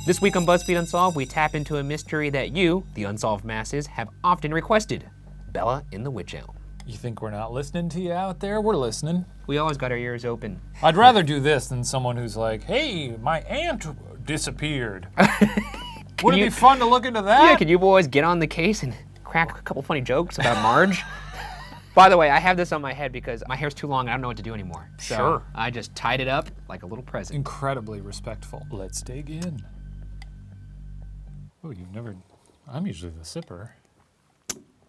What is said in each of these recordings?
This week on BuzzFeed Unsolved, we tap into a mystery that you, the unsolved masses, have often requested. Bella in the Wych Elm. You think we're not listening to you out there? We're listening. We always got our ears open. I'd rather do this than someone who's like, hey, my aunt disappeared. Would it be fun to look into that? Yeah, can you boys get on the case and crack a couple funny jokes about Marge? By the way, I have this on my head because my hair's too long and I don't know what to do anymore. So Sure. I just tied it up like a little present. Incredibly respectful. Let's dig in. Oh, I'm usually the sipper.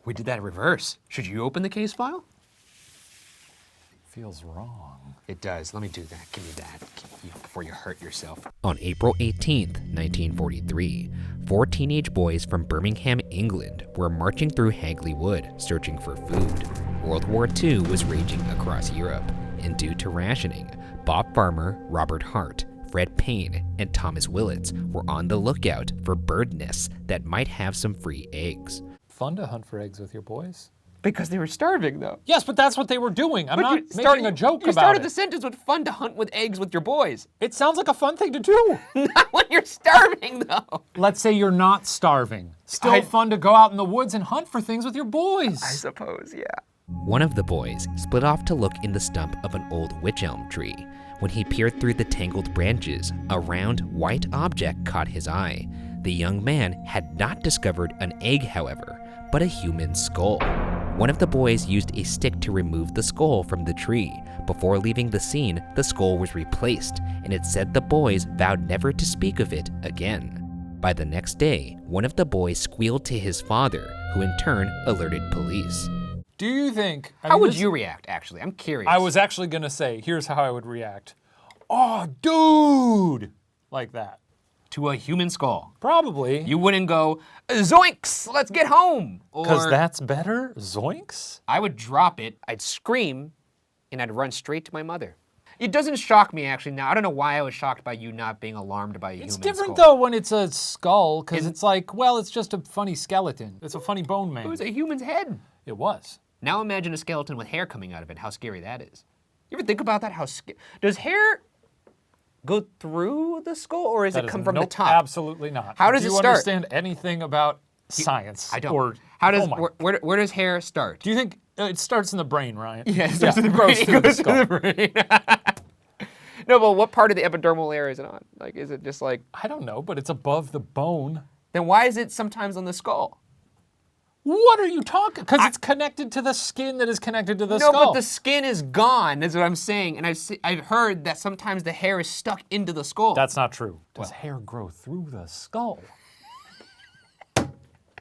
We did that in reverse. Should you open the case file? Feels wrong. It does. Let me do that. Give me that before you hurt yourself. On April 18th, 1943, 4 teenage boys from Birmingham, England were marching through Hagley Wood searching for food. World War II was raging across Europe, and due to rationing, Bob Farmer, Robert Hart, Fred Payne, and Thomas Willits were on the lookout for bird nests that might have some free eggs. Fun to hunt for eggs with your boys. Because they were starving, though. Yes, but that's what they were doing. I'm not making a joke about it. You started the sentence with fun to hunt with eggs with your boys. It sounds like a fun thing to do. Not when you're starving, though. Let's say you're not starving. Still fun to go out in the woods and hunt for things with your boys. I suppose, yeah. One of the boys split off to look in the stump of an old wych elm tree. When he peered through the tangled branches, a round, white object caught his eye. The young man had not discovered an egg, however, but a human skull. One of the boys used a stick to remove the skull from the tree. Before leaving the scene, the skull was replaced, and it said the boys vowed never to speak of it again. By the next day, one of the boys squealed to his father, who in turn alerted police. Do you think... How would you react, actually? I'm curious. I was actually gonna say, here's how I would react. Oh, dude! Like that. To a human skull. Probably. You wouldn't go, zoinks, let's get home. Because that's better? Zoinks? I would drop it, I'd scream, and I'd run straight to my mother. It doesn't shock me, actually, now. I don't know why I was shocked by you not being alarmed by a human skull. It's different, though, when it's a skull, because it's like, well, it's just a funny skeleton. It's a funny bone man. It was a human's head. It was. Now imagine a skeleton with hair coming out of it, how scary that is. You ever think about that? Does hair go through the skull, or does it come from the top? Absolutely not. How does it start? Do you understand anything about science? I don't. Or, where does hair start? Do you think it starts in the brain, Ryan? Yeah, it starts in the brain. It goes through the skull. To the brain. No, but what part of the epidermal layer is it on? Like, is it just like... I don't know, but it's above the bone. Then why is it sometimes on the skull? What are you talking? Because it's connected to the skin that is connected to the skull. No, but the skin is gone, is what I'm saying. And I've heard that sometimes the hair is stuck into the skull. That's not true. Does hair grow through the skull?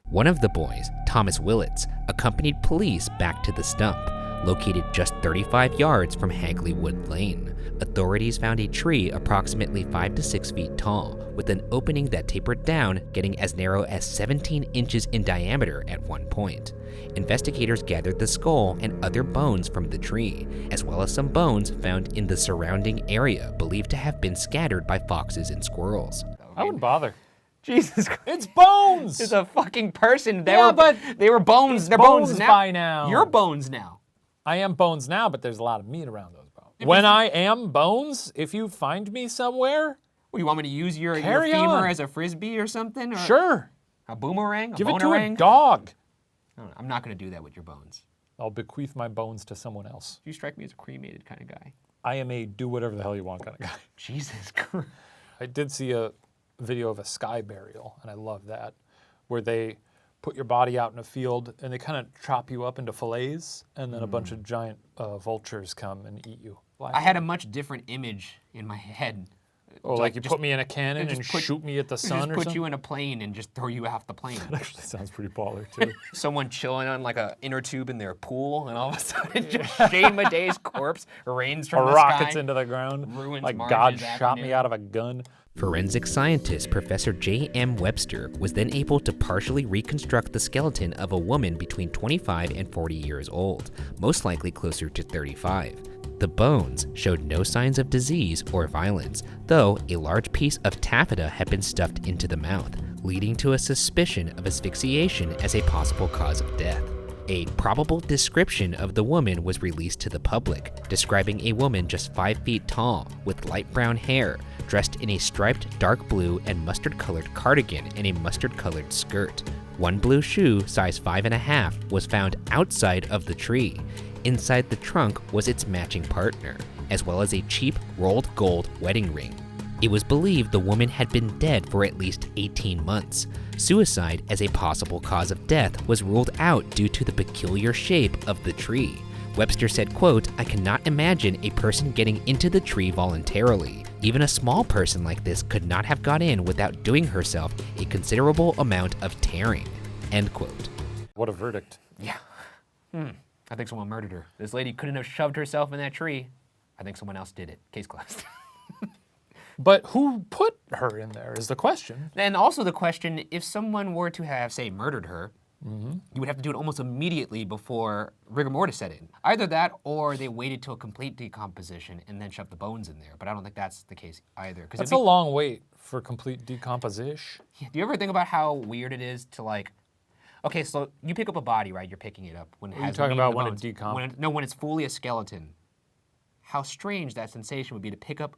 One of the boys, Thomas Willits, accompanied police back to the stump, located just 35 yards from Hagley Wood Lane. Authorities found a tree approximately 5 to 6 feet tall, with an opening that tapered down, getting as narrow as 17 inches in diameter at one point. Investigators gathered the skull and other bones from the tree, as well as some bones found in the surrounding area believed to have been scattered by foxes and squirrels. I wouldn't bother. Jesus Christ. It's bones! It's a fucking person. They were bones. They're bones by now. You're bones now. I am bones now, but there's a lot of meat around those bones. When I am bones, if you find me somewhere, well, you want me to use your femur as a frisbee or something? Or sure. A boomerang? Give it to a dog. No, I'm not going to do that with your bones. I'll bequeath my bones to someone else. You strike me as a cremated kind of guy. I am a do whatever the hell you want kind of guy. Jesus Christ. I did see a video of a sky burial, and I love that, where they put your body out in a field and they kind of chop you up into fillets, and then a bunch of giant vultures come and eat you. I had a much different image in my head. Oh, like you put me in a cannon and shoot me at the sun or something? Just put you in a plane and just throw you off the plane. That actually sounds pretty baller, too. Someone chilling on like a inner tube in their pool, and all of a sudden just Shane Madea's corpse rains from the sky. Rockets into the ground. Ruins like Marge's God afternoon. shot me out of a gun. Forensic scientist Professor J.M. Webster was then able to partially reconstruct the skeleton of a woman between 25 and 40 years old, most likely closer to 35. The bones showed no signs of disease or violence, though a large piece of taffeta had been stuffed into the mouth, leading to a suspicion of asphyxiation as a possible cause of death. A probable description of the woman was released to the public, describing a woman just 5 feet tall, with light brown hair, dressed in a striped dark blue and mustard-colored cardigan and a mustard-colored skirt. One blue shoe, size 5.5, was found outside of the tree. Inside the trunk was its matching partner, as well as a cheap rolled gold wedding ring. It was believed the woman had been dead for at least 18 months. Suicide as a possible cause of death was ruled out due to the peculiar shape of the tree. Webster said, quote, "I cannot imagine a person getting into the tree voluntarily. Even a small person like this could not have got in without doing herself a considerable amount of tearing," end quote. What a verdict. Yeah. I think someone murdered her. This lady couldn't have shoved herself in that tree. I think someone else did it. Case closed. But who put her in there is the question. And also the question, if someone were to have, say, murdered her, you would have to do it almost immediately before rigor mortis set in. Either that, or they waited till complete decomposition and then shoved the bones in there. But I don't think that's the case either. That's a long wait for complete decomposition. Do you ever think about how weird it is to like, okay, so you pick up a body, right? You're picking it up when it has. Are you talking meat on about the when bones. it decomposes? No, when it's fully a skeleton. How strange that sensation would be to pick up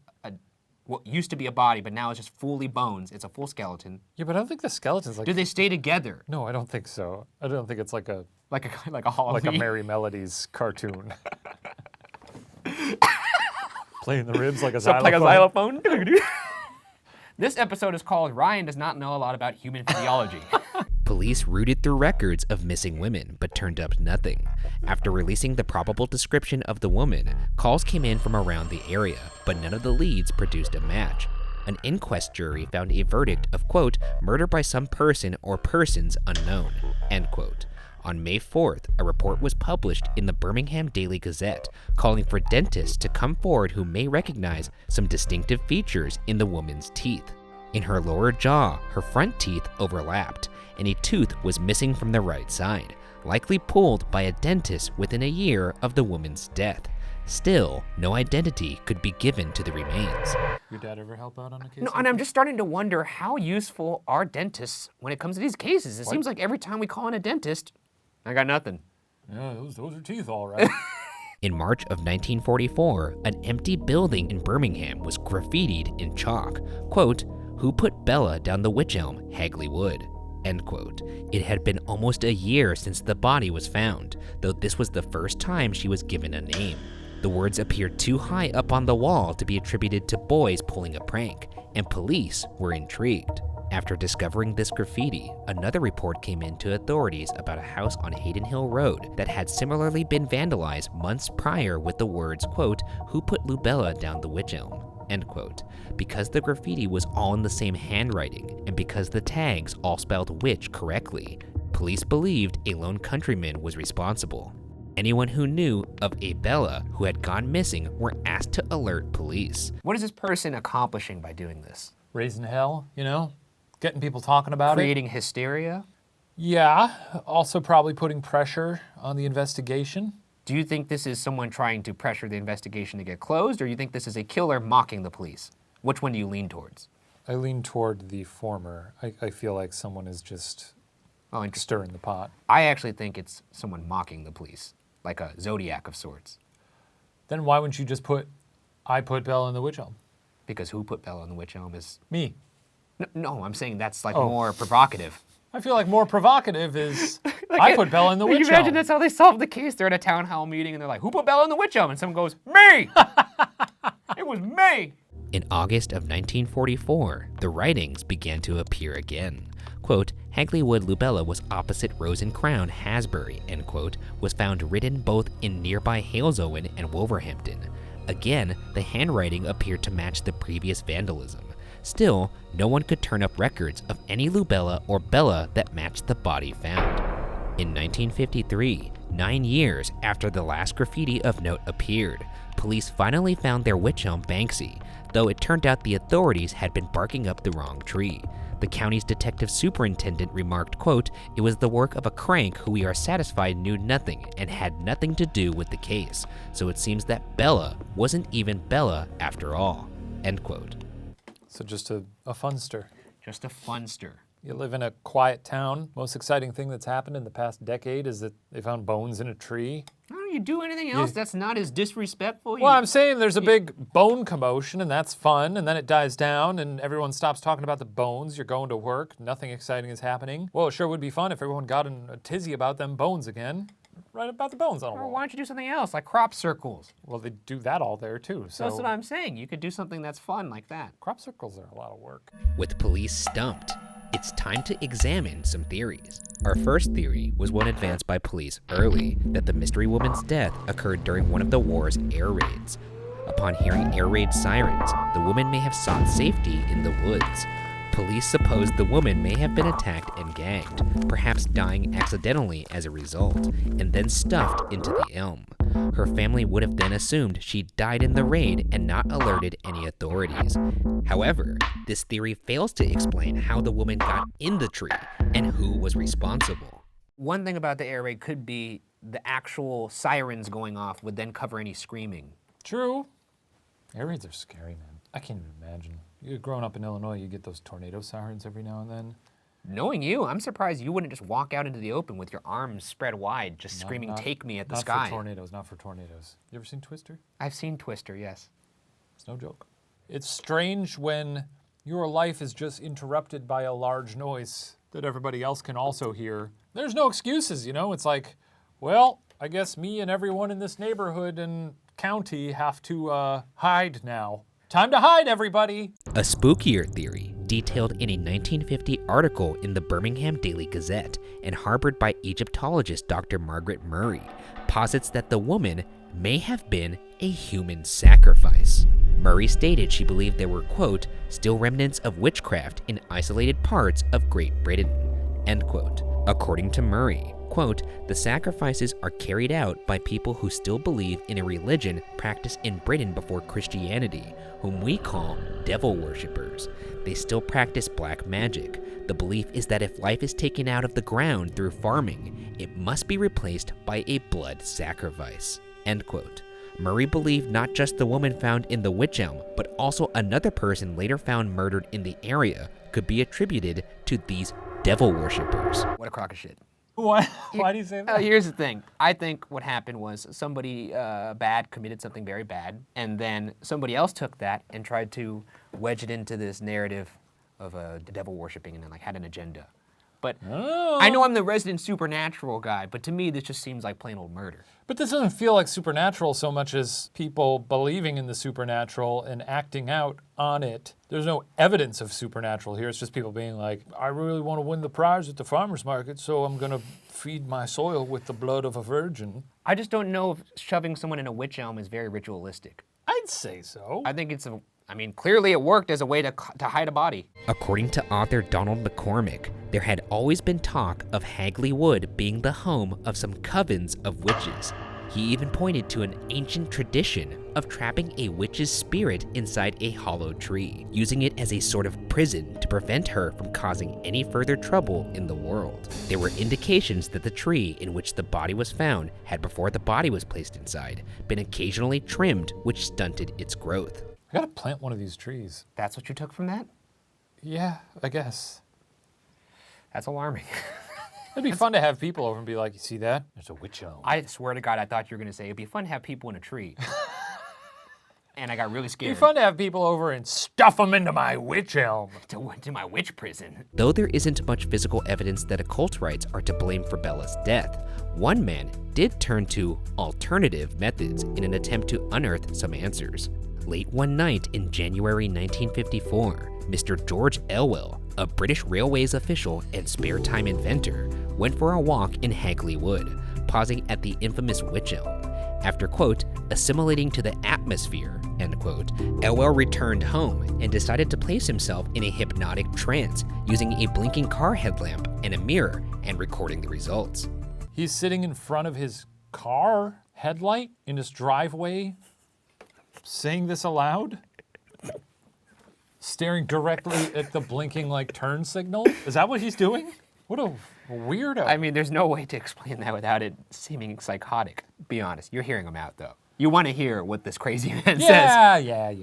what used to be a body, but now it's just fully bones. It's a full skeleton. Yeah, but I don't think the skeleton's like. Do they stay together? No, I don't think so. I don't think it's like a Like a Hall like a Merry Melodies cartoon. Playing the ribs like a xylophone. Like a xylophone. This episode is called Ryan Does Not Know a Lot About Human Physiology. Police rooted through records of missing women, but turned up nothing. After releasing the probable description of the woman, calls came in from around the area, but none of the leads produced a match. An inquest jury found a verdict of, quote, "murder by some person or persons unknown," end quote. On May 4th, a report was published in the Birmingham Daily Gazette, calling for dentists to come forward who may recognize some distinctive features in the woman's teeth. In her lower jaw, her front teeth overlapped, and a tooth was missing from the right side, likely pulled by a dentist within a year of the woman's death. Still, no identity could be given to the remains. Your dad ever help out on a case? No, and I'm just starting to wonder how useful are dentists when it comes to these cases. It seems like every time we call in a dentist, I got nothing. Yeah, those are teeth, all right. In March of 1944, an empty building in Birmingham was graffitied in chalk, quote, "Who put Bella down the Wych Elm, Hagley Wood," end quote. It had been almost a year since the body was found, though this was the first time she was given a name. The words appeared too high up on the wall to be attributed to boys pulling a prank, and police were intrigued. After discovering this graffiti, another report came in to authorities about a house on Hayden Hill Road that had similarly been vandalized months prior with the words, quote, "Who put Lubella down the Wych Elm," end quote. Because the graffiti was all in the same handwriting, and because the tags all spelled witch correctly, police believed a lone countryman was responsible. Anyone who knew of a Bella who had gone missing were asked to alert police. What is this person accomplishing by doing this? Raising hell, you know? Getting people talking about Creating hysteria? Yeah, also probably putting pressure on the investigation. Do you think this is someone trying to pressure the investigation to get closed, or you think this is a killer mocking the police? Which one do you lean towards? I lean toward the former. I feel like someone is just stirring the pot. I actually think it's someone mocking the police, like a Zodiac of sorts. Then why wouldn't you just I put Bella in the Wych Elm? Because who put Bella in the Wych Elm is... Me. No, I'm saying that's like more provocative. I feel like more provocative is I put Bella in the Wych Elm. Can you imagine that's how they solved the case? They're at a town hall meeting and they're like, who put Bella in the Wych Elm? And someone goes, me! It was me! In August of 1944, the writings began to appear again. Quote, "Hagley Wood Lubella was opposite Rose and Crown, Hasbury," end quote, was found written both in nearby Halesowen and Wolverhampton. Again, the handwriting appeared to match the previous vandalism. Still, no one could turn up records of any Lubella or Bella that matched the body found. In 1953, 9 years after the last graffiti of note appeared, police finally found their Wych Elm Banksy, though it turned out the authorities had been barking up the wrong tree. The county's detective superintendent remarked, quote, "It was the work of a crank who we are satisfied knew nothing and had nothing to do with the case, so it seems that Bella wasn't even Bella after all," end quote. So just a funster. Just a funster. You live in a quiet town. Most exciting thing that's happened in the past decade is that they found bones in a tree. Why don't you do anything else that's not as disrespectful? Well, I'm saying there's a big bone commotion, and that's fun, and then it dies down, and everyone stops talking about the bones. You're going to work. Nothing exciting is happening. Well, it sure would be fun if everyone got in a tizzy about them bones again. Write about the bones on a Or wall. why don't you do something else, like crop circles? Well, they do that all there, too. So That's what I'm saying. You could do something that's fun like that. crop circles are a lot of work. With police stumped, it's time to examine some theories. Our first theory was one advanced by police early, that the mystery woman's death occurred during one of the war's air raids. Upon hearing air raid sirens, the woman may have sought safety in the woods. Police suppose the woman may have been attacked and gagged, perhaps dying accidentally as a result, and then stuffed into the elm. Her family would have then assumed she died in the raid and not alerted any authorities. However, this theory fails to explain how the woman got in the tree and who was responsible. One thing about the air raid could be the actual sirens going off would then cover any screaming. True. Air raids are scary, man. I can't even imagine. Growing up in Illinois, you get those tornado sirens every now and then. Knowing you, I'm surprised you wouldn't just walk out into the open with your arms spread wide, just screaming, "Take me" at the sky. Not for tornadoes, not for tornadoes. You ever seen Twister? I've seen Twister, yes. It's no joke. It's strange when your life is just interrupted by a large noise that everybody else can also hear. There's no excuses, you know? It's like, well, I guess me and everyone in this neighborhood and county have to hide now. Time to hide, everybody! A spookier theory, detailed in a 1950 article in the Birmingham Daily Gazette and harbored by Egyptologist Dr. Margaret Murray, posits that the woman may have been a human sacrifice. Murray stated she believed there were, quote, still remnants of witchcraft in isolated parts of Great Britain, end quote. According to Murray, quote, the sacrifices are carried out by people who still believe in a religion practiced in Britain before Christianity, whom we call devil worshippers. They still practice black magic. The belief is that if life is taken out of the ground through farming, it must be replaced by a blood sacrifice, end quote. Murray believed not just the woman found in the Wych Elm, but also another person later found murdered in the area could be attributed to these devil worshippers. What a crock of shit. What? Why do you say that? Here's the thing. I think what happened was somebody bad committed something very bad, and then somebody else took that and tried to wedge it into this narrative of devil worshipping and then like had an agenda. But I know I'm the resident supernatural guy, but to me this just seems like plain old murder. But this doesn't feel like supernatural so much as people believing in the supernatural and acting out on it. There's no evidence of supernatural here. It's just people being like, I really want to win the prize at the farmer's market, so I'm going to feed my soil with the blood of a virgin. I just don't know if shoving someone in a Wych Elm is very ritualistic. I'd say so. I think clearly it worked as a way to hide a body. According to author Donald McCormick, there had always been talk of Hagley Wood being the home of some covens of witches. He even pointed to an ancient tradition of trapping a witch's spirit inside a hollow tree, using it as a sort of prison to prevent her from causing any further trouble in the world. There were indications that the tree in which the body was found had, before the body was placed inside, been occasionally trimmed, which stunted its growth. I gotta plant one of these trees. That's what you took from that? Yeah, I guess. That's alarming. It'd be fun to have people over and be like, you see that? There's a Wych Elm. I swear to God, I thought you were going to say it'd be fun to have people in a tree. And I got really scared. It'd be fun to have people over and stuff them into my Wych Elm. To my witch prison. Though there isn't much physical evidence that occult rites are to blame for Bella's death, one man did turn to alternative methods in an attempt to unearth some answers. Late one night in January 1954, Mr. George Elwell, a British Railways official and spare time inventor, went for a walk in Hagley Wood, pausing at the infamous Wych Elm. After, quote, assimilating to the atmosphere, end quote, Elwell returned home and decided to place himself in a hypnotic trance using a blinking car headlamp and a mirror and recording the results. He's sitting in front of his car headlight in his driveway, saying this aloud? Staring directly at the blinking like turn signal? Is that what he's doing? What a weirdo. I mean, there's no way to explain that without it seeming psychotic. Be honest, you're hearing him out though. You want to hear what this crazy man says. Yeah.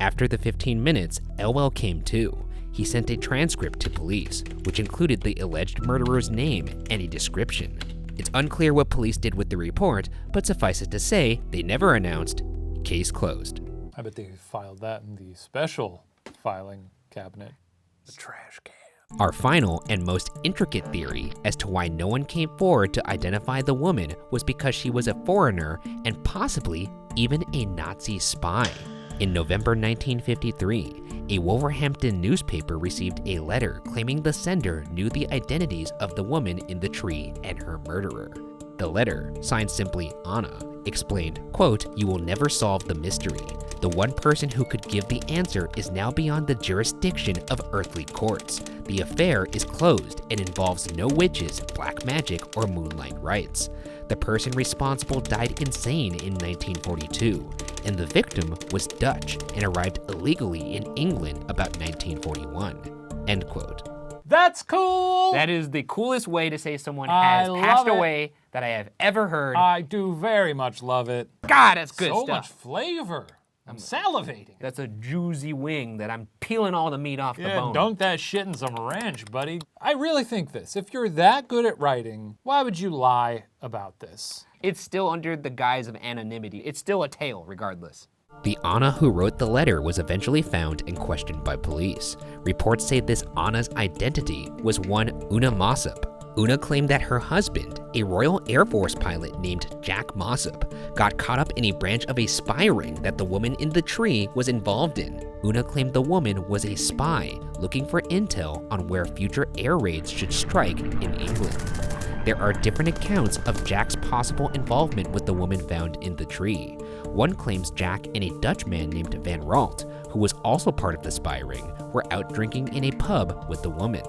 After the 15 minutes, Elwell came to. he sent a transcript to police, which included the alleged murderer's name and a description. It's unclear what police did with the report, but suffice it to say, they never announced, case closed. I bet they filed that in the special filing cabinet. The trash can. Our final and most intricate theory as to why no one came forward to identify the woman was because she was a foreigner and possibly even a Nazi spy. In November 1953, a Wolverhampton newspaper received a letter claiming the sender knew the identities of the woman in the tree and her murderer. The letter, signed simply Anna, explained, quote, "You will never solve the mystery. The one person who could give the answer is now beyond the jurisdiction of earthly courts. The affair is closed and involves no witches, black magic, or moonlight rites. The person responsible died insane in 1942, and the victim was Dutch and arrived illegally in England about 1941, end quote. That's cool! That is the coolest way to say someone I has love passed it. away that I have ever heard. I do very much love it. God, that's good So stuff. much flavor. I'm salivating. That's a juicy wing that I'm peeling all the meat off the Yeah, bone. dunk that shit in some ranch, buddy. I really think this. If you're that good at writing, why would you lie about this? It's still under the guise of anonymity. It's still a tale, regardless. The Anna who wrote the letter was eventually found and questioned by police. Reports say this Anna's identity was one Una Mossop. Una claimed that her husband, a Royal Air Force pilot named Jack Mossop, got caught up in a branch of a spy ring that the woman in the tree was involved in. Una claimed the woman was a spy looking for intel on where future air raids should strike in England. There are different accounts of Jack's possible involvement with the woman found in the tree. One claims Jack and a Dutch man named Van Ralt, who was also part of the spy ring, were out drinking in a pub with the woman.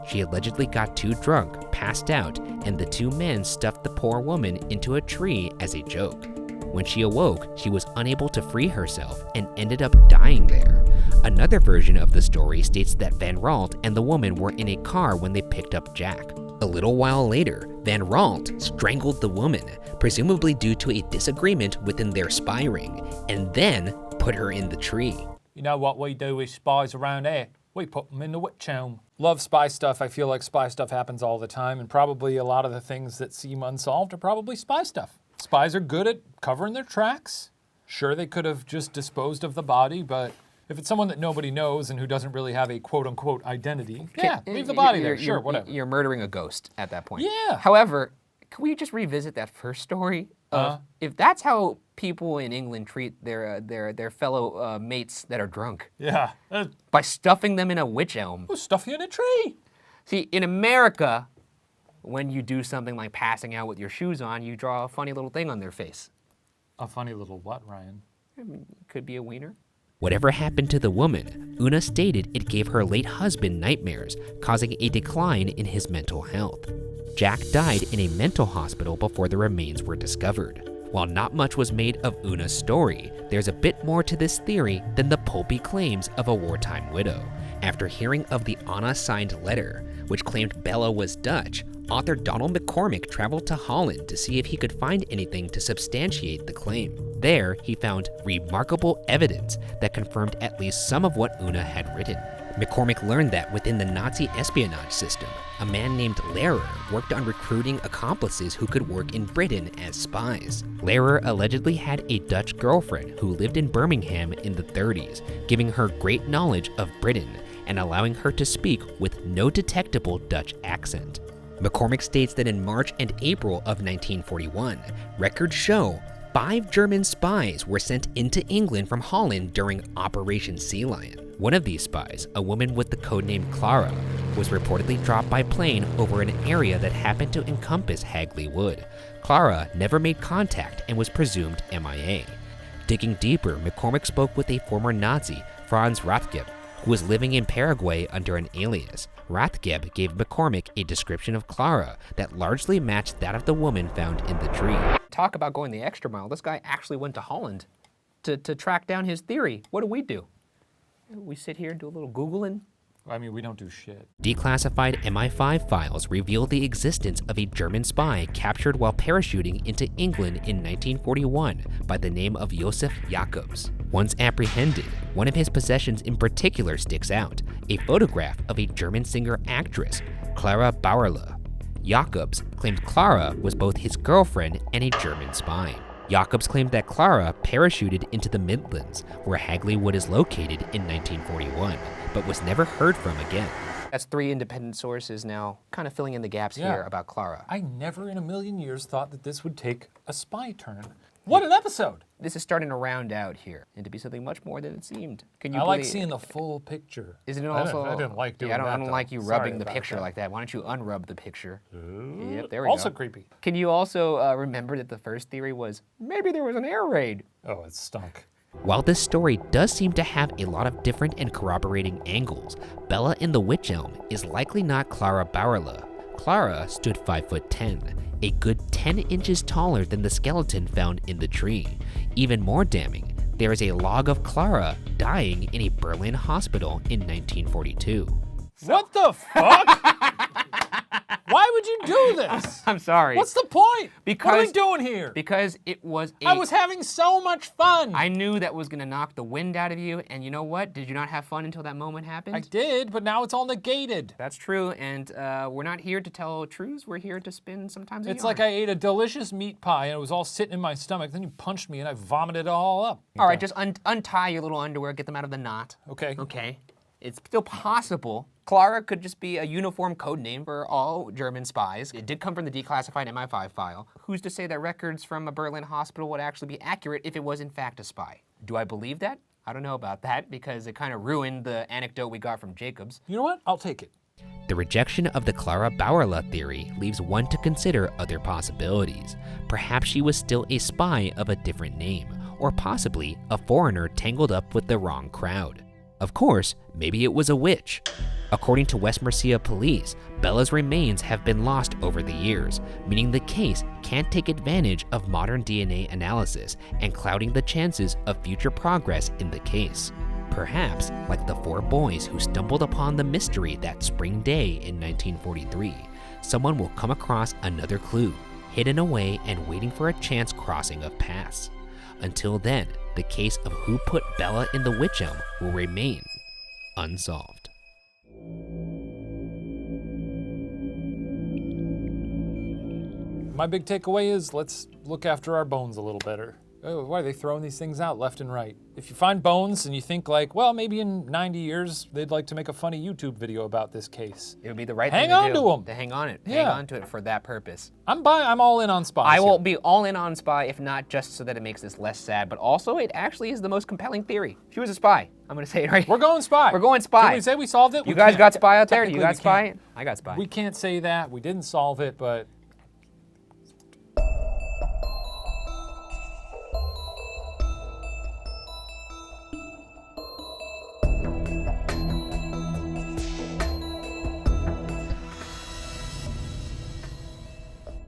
She allegedly got too drunk, passed out, and the two men stuffed the poor woman into a tree as a joke. When she awoke, she was unable to free herself and ended up dying there. Another version of the story states that Van Ralt and the woman were in a car when they picked up Jack. A little while later, Van Ralt strangled the woman, presumably due to a disagreement within their spy ring, and then put her in the tree. You know what we do with spies around here? We put them in the Wych Elm. Love spy stuff. I feel like spy stuff happens all the time, and probably a lot of the things that seem unsolved are probably spy stuff. Spies are good at covering their tracks. Sure, they could have just disposed of the body, but if it's someone that nobody knows and who doesn't really have a quote-unquote identity, yeah, leave the body there, sure, whatever. You're murdering a ghost at that point. Yeah. However, can we just revisit that first story? If that's how people in England treat their fellow mates that are drunk, Yeah. by stuffing them in a wych elm. Stuff you in a tree. See, in America, when you do something like passing out with your shoes on, you draw a funny little thing on their face. A funny little what, Ryan? Could be a wiener. Whatever happened to the woman, Una stated it gave her late husband nightmares, causing a decline in his mental health. Jack died in a mental hospital before the remains were discovered. While not much was made of Una's story, there's a bit more to this theory than the pulpy claims of a wartime widow. After hearing of the Anna signed letter, which claimed Bella was Dutch, author Donald McCormick traveled to Holland to see if he could find anything to substantiate the claim. There, he found remarkable evidence that confirmed at least some of what Una had written. McCormick learned that within the Nazi espionage system, a man named Lehrer worked on recruiting accomplices who could work in Britain as spies. Lehrer allegedly had a Dutch girlfriend who lived in Birmingham in the 30s, giving her great knowledge of Britain and allowing her to speak with no detectable Dutch accent. McCormick states that in March and April of 1941, records show 5 German spies were sent into England from Holland during Operation Sea Lion. One of these spies, a woman with the codename Clara, was reportedly dropped by plane over an area that happened to encompass Hagley Wood. Clara never made contact and was presumed MIA. Digging deeper, McCormick spoke with a former Nazi, Franz Rathgeb, who was living in Paraguay under an alias. Rathgeb gave McCormick a description of Clara that largely matched that of the woman found in the tree. Talk about going the extra mile. This guy actually went to Holland to track down his theory. What do? We sit here and do a little Googling. I mean, we don't do shit. Declassified MI5 files reveal the existence of a German spy captured while parachuting into England in 1941 by the name of Josef Jakobs. Once apprehended, one of his possessions in particular sticks out, a photograph of a German singer-actress, Clara Bauerle. Jakobs claimed Clara was both his girlfriend and a German spy. Jakobs claimed that Clara parachuted into the Midlands, where Hagley Wood is located in 1941, but was never heard from again. That's 3 independent sources now kind of filling in the gaps here about Clara. I never in a million years thought that this would take a spy turn. What an episode! This is starting to round out here and to be something much more than it seemed. Can you I like believe- seeing the full picture. Isn't it also? I didn't like doing I that, don't though. like you Sorry rubbing the about picture that. like that. Why don't you unrub the picture? Yep, there we Also go. creepy. Can you also remember that the first theory was maybe there was an air raid? Oh, it stunk. While this story does seem to have a lot of different and corroborating angles, Bella in the Wych Elm is likely not Clara Bauerle. Clara stood 5'10", a good 10 inches taller than the skeleton found in the tree. Even more damning, there is a log of Clara dying in a Berlin hospital in 1942. What the fuck? Why would you do this? I'm sorry. What's the point? Because- what are we doing here? Because it was I was having so much fun. I knew that was gonna knock the wind out of you, and you know what? Did you not have fun until that moment happened? I did, but now it's all negated. That's true, and we're not here to tell truths. We're here to spin sometimes. It's like I ate a delicious meat pie and it was all sitting in my stomach. Then you punched me and I vomited it all up. All right, just untie your little underwear, get them out of the knot. Okay. Okay. It's still possible. Clara could just be a uniform code name for all German spies. It did come from the declassified MI5 file. Who's to say that records from a Berlin hospital would actually be accurate if it was in fact a spy? Do I believe that? I don't know about that because it kind of ruined the anecdote we got from Jacobs. You know what? I'll take it. The rejection of the Clara Bauerle theory leaves one to consider other possibilities. Perhaps she was still a spy of a different name, or possibly a foreigner tangled up with the wrong crowd. Of course, maybe it was a witch. According to West Mercia police, Bella's remains have been lost over the years, meaning the case can't take advantage of modern DNA analysis and clouding the chances of future progress in the case. Perhaps, like the 4 boys who stumbled upon the mystery that spring day in 1943, someone will come across another clue, hidden away and waiting for a chance crossing of paths. Until then, the case of who put Bella in the Wych Elm will remain unsolved. My big takeaway is let's look after our bones a little better. Oh, why are they throwing these things out left and right? If you find bones and you think like, well, maybe in 90 years they'd like to make a funny YouTube video about this case. It would be the right Hang thing to on do. to 'em. To hang on it. Yeah. Hang on to it for that purpose. I'm all in on Spies. I will here. be all in on Spy, if not just so that it makes this less sad, but also it actually is the most compelling theory. She was a spy. I'm gonna say it right. We're going Spy. We're going Spy. Can we say we solved it? You We guys can't. got Spy out there? You Technically, got we Spy? can't. I got Spy. We can't say that. We didn't solve it, but